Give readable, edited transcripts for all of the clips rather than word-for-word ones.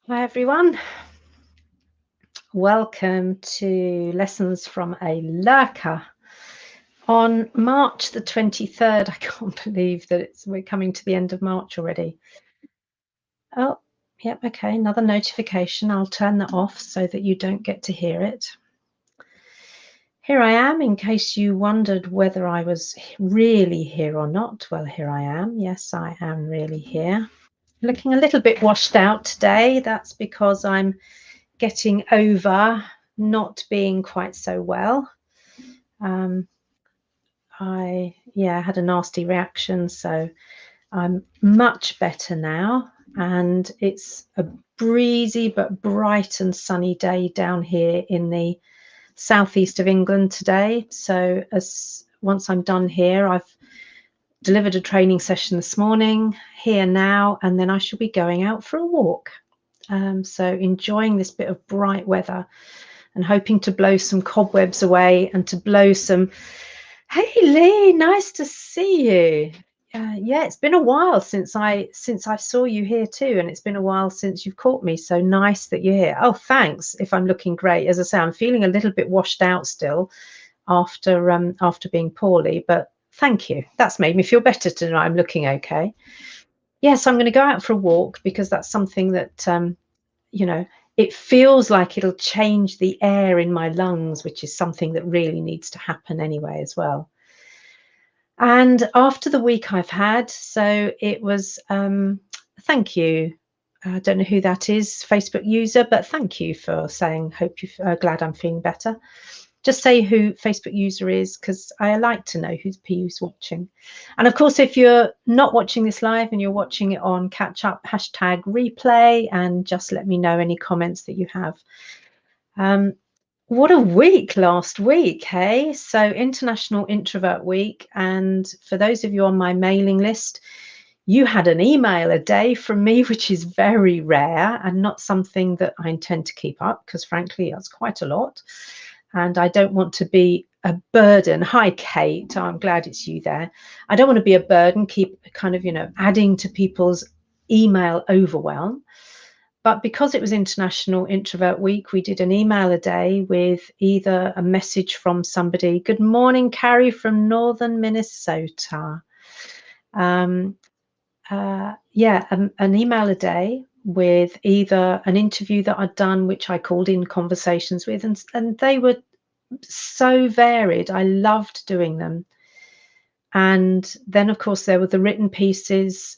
Hi everyone, welcome to Lessons from a Lurker. On March the 23rd, I can't believe that we're coming to the end of March already. Oh, yep, okay, another notification. I'll turn that off so that you don't get to hear it. Here I am, in case you wondered whether I was really here or not. Well, here I am. Yes, I am really here. Looking a little bit washed out today. That's because I'm getting over not being quite so well. I had a nasty reaction, so I'm much better now, and it's a breezy but bright and sunny day down here in the southeast of England today. So once I'm done here, I've delivered a training session this morning here now, and then I shall be going out for a walk. So enjoying this bit of bright weather and hoping to blow some cobwebs away and to blow some. Hey Lee, nice to see you. Yeah, it's been a while since I saw you here too, and it's been a while since you've caught me. So nice that you're here. Oh, thanks. If I'm looking great, as I say, I'm feeling a little bit washed out still after being poorly, but thank you. That's made me feel better to know I'm looking okay. Yes, I'm going to go out for a walk because that's something that you know, it feels like it'll change the air in my lungs, which is something that really needs to happen anyway as well. And after the week I've had, so it was, thank you. I don't know who that is, Facebook user, but thank you for saying, hope you're glad I'm feeling better. Just say who Facebook user is, because I like to know who's watching. And of course, if you're not watching this live and you're watching it on catch up, hashtag replay, and just let me know any comments that you have. What a week last week, hey? So International Introvert Week. And for those of you on my mailing list, you had an email a day from me, which is very rare and not something that I intend to keep up because frankly, that's quite a lot. And I don't want to be a burden. Hi, Kate. I'm glad it's you there. I don't want to be a burden, keep kind of, adding to people's email overwhelm. But because it was International Introvert Week, we did an email a day with either a message from somebody. Good morning, Carrie from Northern Minnesota. An email a day with either an interview that I'd done, which I called in conversations with, and they were so varied. I loved doing them. And then, of course, there were the written pieces,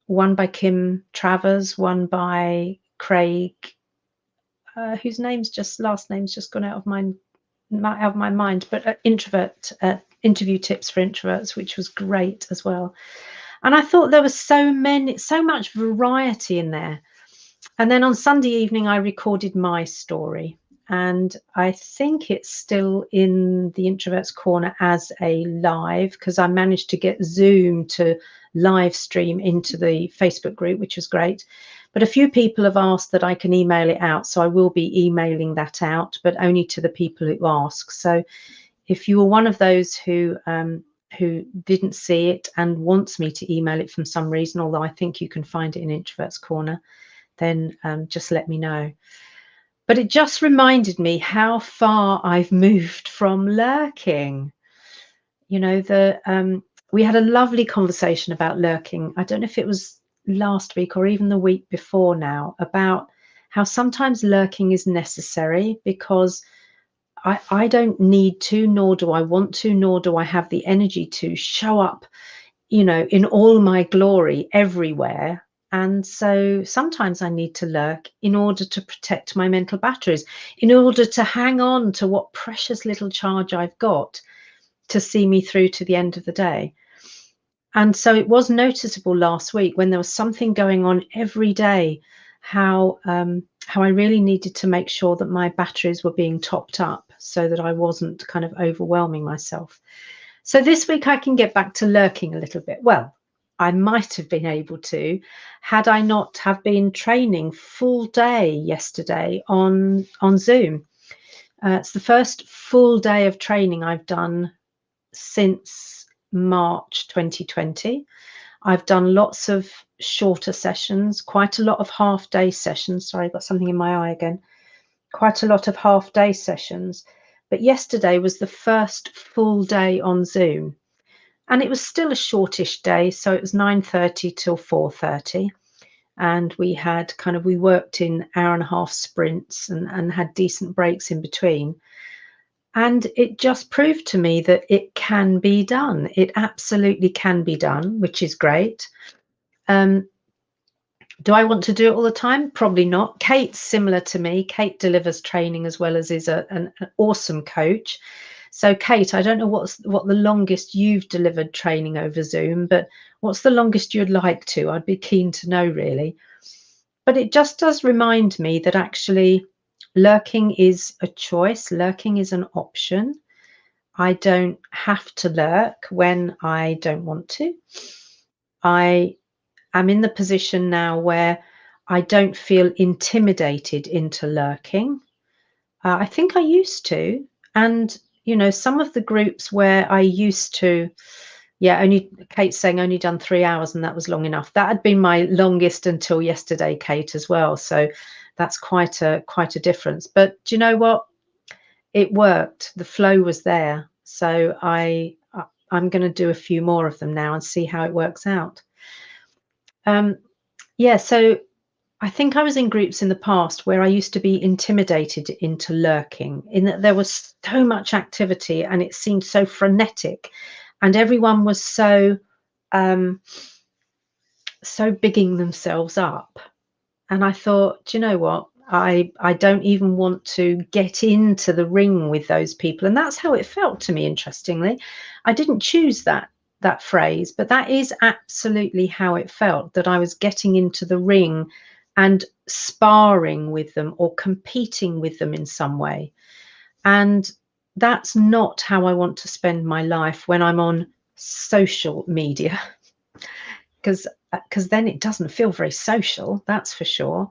one by Kim Travers, one by Craig, whose last name's just gone out of my mind, but interview tips for introverts, which was great as well. And I thought there was so much variety in there. And then on Sunday evening, I recorded my story. And I think it's still in the Introverts Corner as a live, because I managed to get Zoom to live stream into the Facebook group, which was great. But a few people have asked that I can email it out. So I will be emailing that out, but only to the people who ask. So if you were one of those who didn't see it and wants me to email it from some reason, although I think you can find it in Introverts Corner, then just let me know. But it just reminded me how far I've moved from lurking. We had a lovely conversation about lurking. I don't know if it was last week or even the week before now, about how sometimes lurking is necessary because I don't need to, nor do I want to, nor do I have the energy to show up, in all my glory everywhere. And so sometimes I need to lurk in order to protect my mental batteries, in order to hang on to what precious little charge I've got to see me through to the end of the day. And so it was noticeable last week when there was something going on every day, how I really needed to make sure that my batteries were being topped up so that I wasn't kind of overwhelming myself. So this week I can get back to lurking a little bit. Well, I might have been able to had I not have been training full day yesterday on Zoom. It's the first full day of training I've done since March 2020. I've done lots of shorter sessions, quite a lot of half-day sessions. Sorry, I've got something in my eye again. Quite a lot of half-day sessions. But yesterday was the first full day on Zoom. And it was still a shortish day, so it was 9:30 till 4:30. And we worked in hour and a half sprints and had decent breaks in between. And it just proved to me that it can be done. It absolutely can be done, which is great. Do I want to do it all the time? Probably not. Kate's similar to me. Kate delivers training as well as is an awesome coach. So Kate, I don't know what the longest you've delivered training over Zoom, but what's the longest you'd like to? I'd be keen to know, really. But it just does remind me that actually lurking is a choice. Lurking is an option. I don't have to lurk when I don't want to. I am in the position now where I don't feel intimidated into lurking. I think I used to. And, you know, some of the groups where I used to, Kate's saying only done 3 hours and that was long enough. That had been my longest until yesterday, Kate, as well. So that's quite a difference. But do you know what? It worked. The flow was there. So I'm going to do a few more of them now and see how it works out. So I think I was in groups in the past where I used to be intimidated into lurking, in that there was so much activity and it seemed so frenetic, and everyone was so bigging themselves up. And I thought, do you know what? I don't even want to get into the ring with those people. And that's how it felt to me, interestingly. I didn't choose that phrase, but that is absolutely how it felt, that I was getting into the ring and sparring with them or competing with them in some way. And that's not how I want to spend my life when I'm on social media, because then it doesn't feel very social, that's for sure.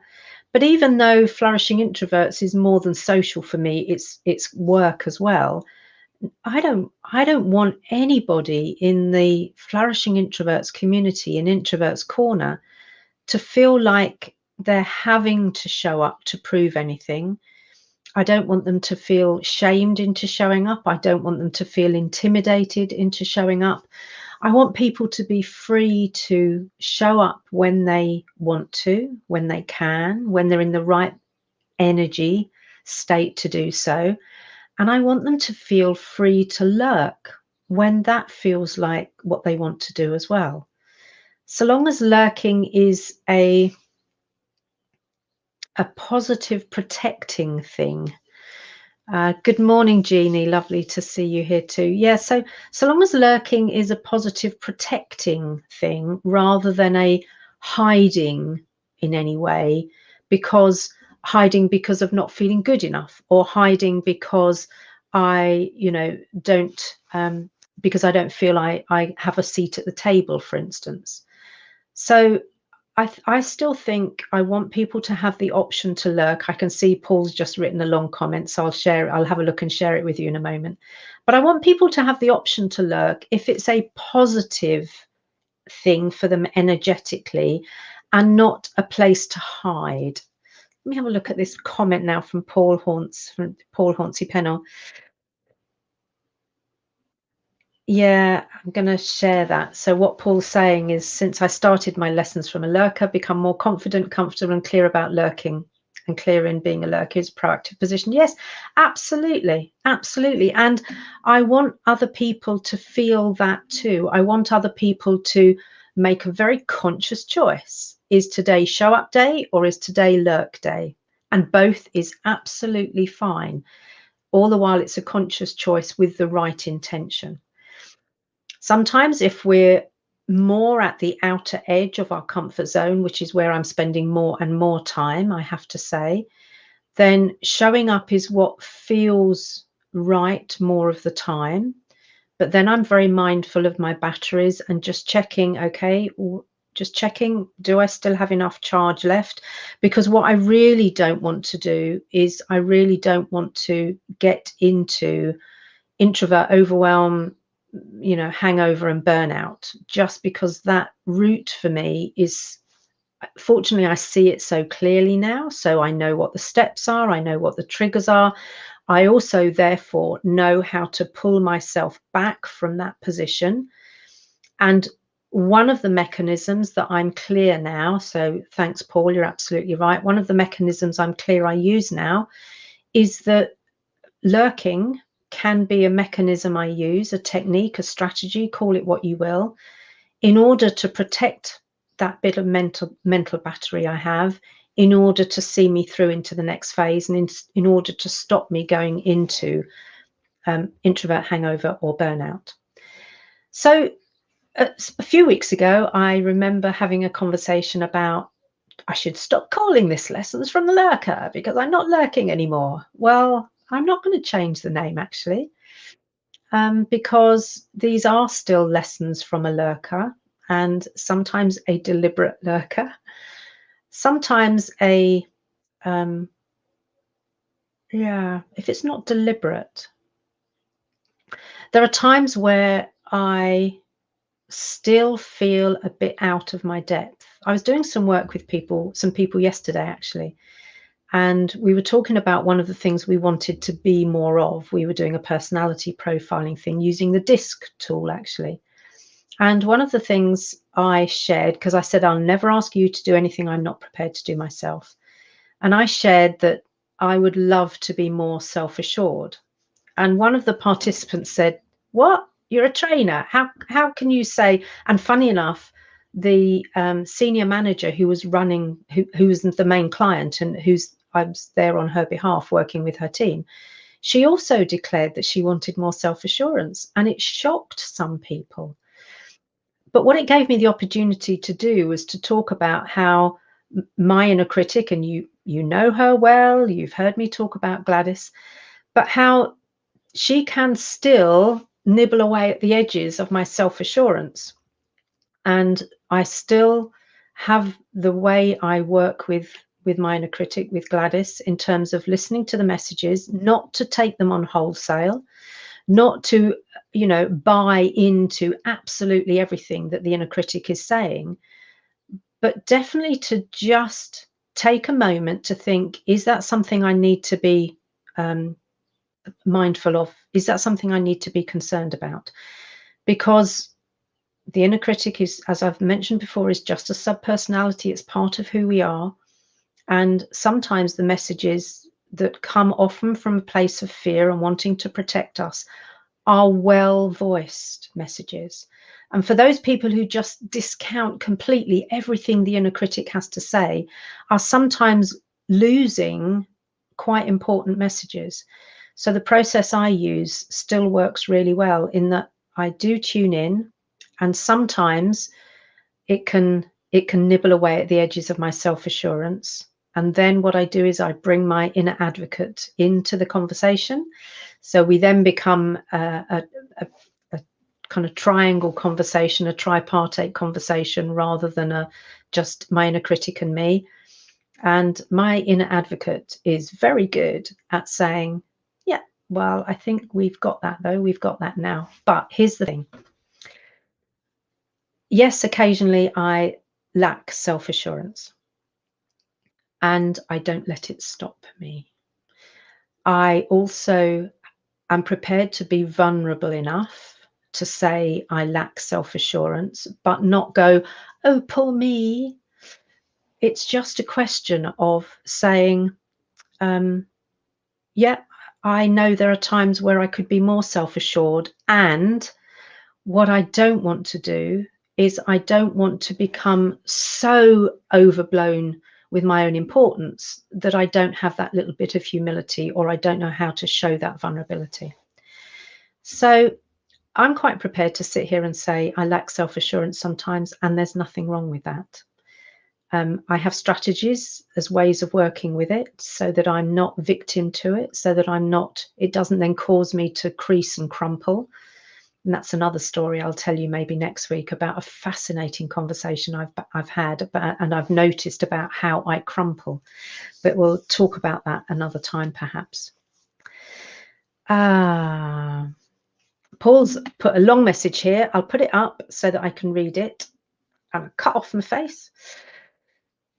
But even though Flourishing Introverts is more than social for me, it's work as well. I don't want anybody in the Flourishing Introverts community, in Introverts Corner, to feel like they're having to show up to prove anything. I don't want them to feel shamed into showing up. I don't want them to feel intimidated into showing up. I want people to be free to show up when they want to, when they can, when they're in the right energy state to do so. And I want them to feel free to lurk when that feels like what they want to do as well. So long as lurking is a positive protecting thing. Good morning, Jeannie. Lovely to see you here too. Yeah, so long as lurking is a positive protecting thing rather than a hiding in any way, hiding because of not feeling good enough, or hiding because I, because I don't feel I have a seat at the table, for instance. So I still think I want people to have the option to lurk. I can see Paul's just written a long comment, so I'll have a look and share it with you in a moment. But I want people to have the option to lurk if it's a positive thing for them energetically and not a place to hide. Let me have a look at this comment now from Paul Hauntsy Pennell. Yeah, I'm going to share that. So what Paul's saying is, since I started my lessons from a lurker, become more confident, comfortable and clear about lurking, and clear in being a lurker is a proactive position. Yes, absolutely. Absolutely. And I want other people to feel that too. I want other people to make a very conscious choice. Is today show up day or is today lurk day? And both is absolutely fine. All the while it's a conscious choice with the right intention. Sometimes if we're more at the outer edge of our comfort zone, which is where I'm spending more and more time, I have to say, then showing up is what feels right more of the time. But then I'm very mindful of my batteries and just checking, do I still have enough charge left? Because what I really don't want to do is I really don't want to get into introvert overwhelm, hangover and burnout, just because that route for me is, fortunately, I see it so clearly now. So I know what the steps are, I know what the triggers are. I also, therefore, know how to pull myself back from that position. And one of the mechanisms that I'm clear now, so thanks, Paul, you're absolutely right. One of the mechanisms I'm clear I use now is that lurking can be a mechanism I use, a technique, a strategy, call it what you will, in order to protect that bit of mental battery I have, in order to see me through into the next phase, and in order to stop me going into introvert hangover or burnout. So a few weeks ago, I remember having a conversation about I should stop calling this lessons from the lurker because I'm not lurking anymore. Well, I'm not going to change the name, actually, because these are still lessons from a lurker, and sometimes a deliberate lurker, sometimes a if it's not deliberate. There are times where I still feel a bit out of my depth. I was doing some work with some people yesterday, actually, and we were talking about one of the things we wanted to be more of. We were doing a personality profiling thing using the DISC tool, actually. And one of the things I shared, because I said, I'll never ask you to do anything I'm not prepared to do myself. And I shared that I would love to be more self-assured. And one of the participants said, what? You're a trainer. How can you say? And funny enough, the senior manager who was running, who was the main client and I was there on her behalf working with her team, she also declared that she wanted more self-assurance, and it shocked some people. But what it gave me the opportunity to do was to talk about how my inner critic, and you know her well, you've heard me talk about Gladys, but how she can still nibble away at the edges of my self-assurance. And I still have the way I work with my inner critic, with Gladys, in terms of listening to the messages, not to take them on wholesale, not to, buy into absolutely everything that the inner critic is saying, but definitely to just take a moment to think, is that something I need to be mindful of? Is that something I need to be concerned about? Because the inner critic is, as I've mentioned before, is just a subpersonality. It's part of who we are. And sometimes the messages that come often from a place of fear and wanting to protect us are well-voiced messages. And for those people who just discount completely everything the inner critic has to say, are sometimes losing quite important messages. So the process I use still works really well, in that I do tune in, and sometimes it can nibble away at the edges of my self-assurance. And then what I do is I bring my inner advocate into the conversation. So we then become a kind of triangle conversation, a tripartite conversation, rather than just my inner critic and me. And my inner advocate is very good at saying, yeah, well, I think we've got that, though. We've got that now. But here's the thing. Yes, occasionally I lack self-assurance, and I don't let it stop me. I also am prepared to be vulnerable enough to say I lack self-assurance, but not go, oh, poor me. It's just a question of saying, yeah, I know there are times where I could be more self-assured, and what I don't want to do is I don't want to become so overblown with my own importance that I don't have that little bit of humility, or I don't know how to show that vulnerability. So I'm quite prepared to sit here and say I lack self-assurance sometimes, and there's nothing wrong with that. I have strategies as ways of working with it so that I'm not victim to it, so that it doesn't then cause me to crease and crumple. And that's another story I'll tell you maybe next week, about a fascinating conversation I've had about, and I've noticed about how I crumple. But we'll talk about that another time, perhaps. Paul's put a long message here. I'll put it up so that I can read it and cut off my face.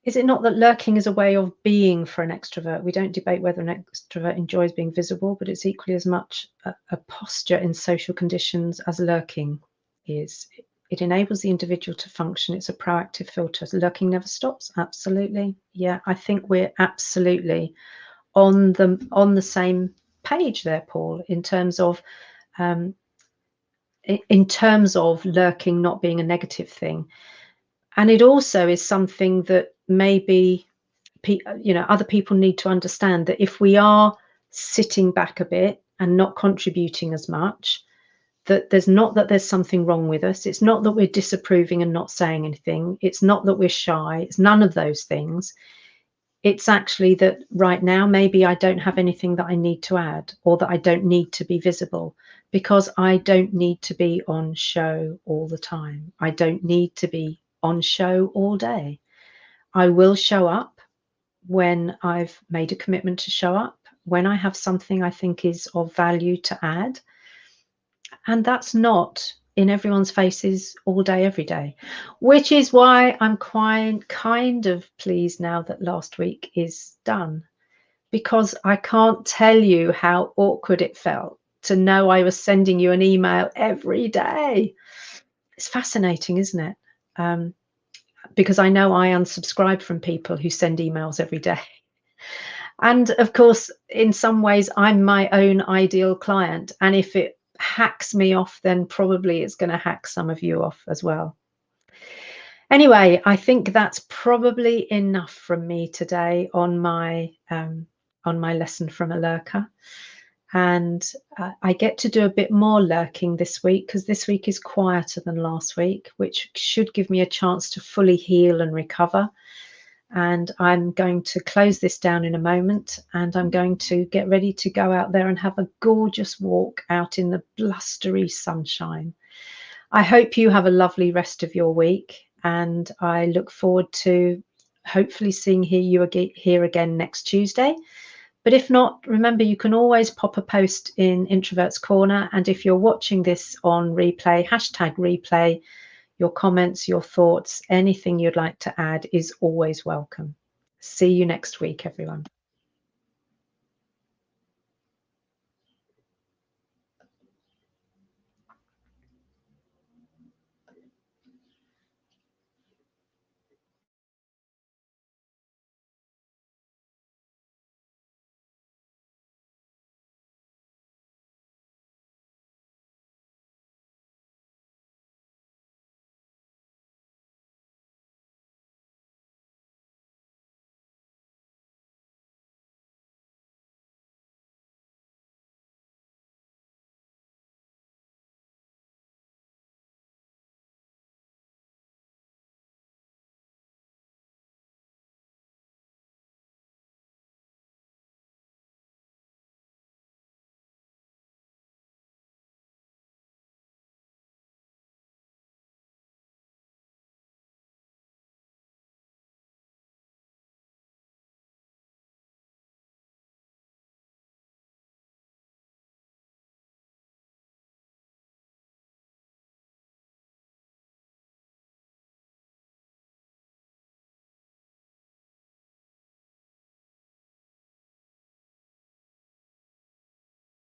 Is it not that lurking is a way of being for an extrovert? We don't debate whether an extrovert enjoys being visible, but it's equally as much a posture in social conditions as lurking is. It enables the individual to function. It's a proactive filter. Lurking never stops. Absolutely. Yeah, I think we're absolutely on the same page there, Paul, in terms of lurking not being a negative thing. And it also is something that maybe other people need to understand, that if we are sitting back a bit and not contributing as much, that there's something wrong with us. It's not that we're disapproving and not saying anything. It's not that we're shy. It's none of those things. It's actually that right now, maybe I don't have anything that I need to add, or that I don't need to be visible, because I don't need to be on show all the time. I don't need to be on show all day. I will show up when I've made a commitment to show up, when I have something I think is of value to add. And that's not in everyone's faces all day, every day, which is why I'm quite kind of pleased now that last week is done, because I can't tell you how awkward it felt to know I was sending you an email every day. It's fascinating, isn't it? Because I know I unsubscribe from people who send emails every day. And of course, in some ways, I'm my own ideal client. And if it hacks me off, then probably it's going to hack some of you off as well. Anyway, I think that's probably enough from me today on my lesson from a lurker. And I get to do a bit more lurking this week, because this week is quieter than last week, which should give me a chance to fully heal and recover. And I'm going to close this down in a moment, and I'm going to get ready to go out there and have a gorgeous walk out in the blustery sunshine. I hope you have a lovely rest of your week, and I look forward to hopefully seeing you here again next Tuesday. But if not, remember, you can always pop a post in Introvert's Corner. And if you're watching this on replay, #replay, your comments, your thoughts, anything you'd like to add is always welcome. See you next week, everyone.